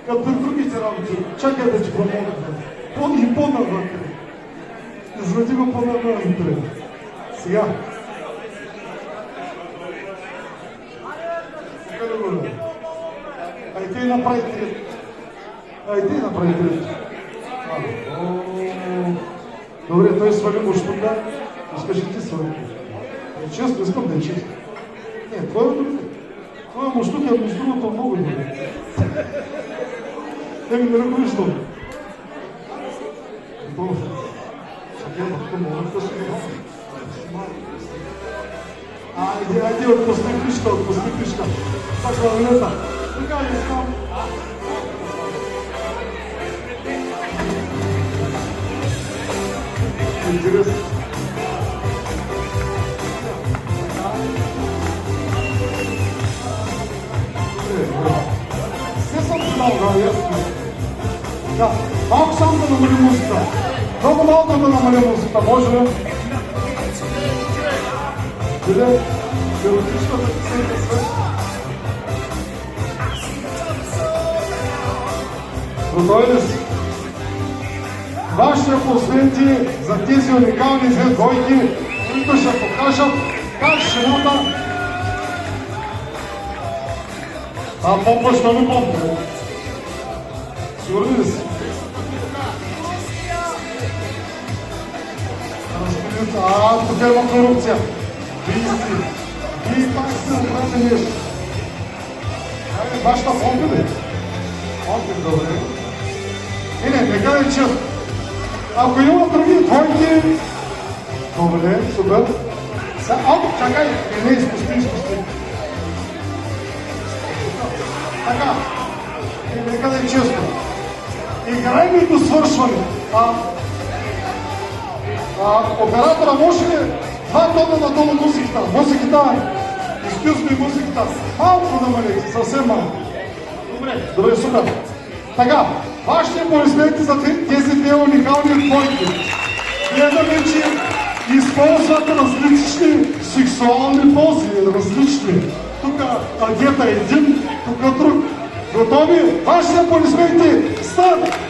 като другите работи. Чакай да ти помогна. И по-навътре. Извади го по-навътре. Сега. Айде направи трет. Айде направи трет. Добре, той свали муштука. Скажи ти свали. Честно, искам да е честно. Не, твоя муштук е между другото много добре. Еми, не ръкувиш много. Добре. Сега да мога да се Айде, отпусти кришка. Така, валета. Така, искам. Интересно. Все съм знал, да, ясно. Да, малко само да намали музика. Много малко да намали музика, може ли? Къде? Теоретичната писанка свет. Готови ли си? Вашите аплодисменти за тези уникални две двойки, които ще покажат как жената... Помпаш на помпа. Сигурни ли си? Тук има корупция. Вие пак сте направили нещо. Хайде, вашата помпа ли? Помпа, добре. Не, нека да е честно. Ако има други двойки... Добре, супер. Чакай, не, изпусти. Така, нека да е честно. Играем и до свършване. Оператора може ли 2 тона надолу музиката? Изкюзми музиката. Малко намалете, съвсем малко. Добре, супер. Така, вашите аплодисменти за тези две уникални двойки. Гледаме, че използват различни сексуални пози, различни. Тук агета един, тук друг. Готови? Вашите аплодисменти, старт!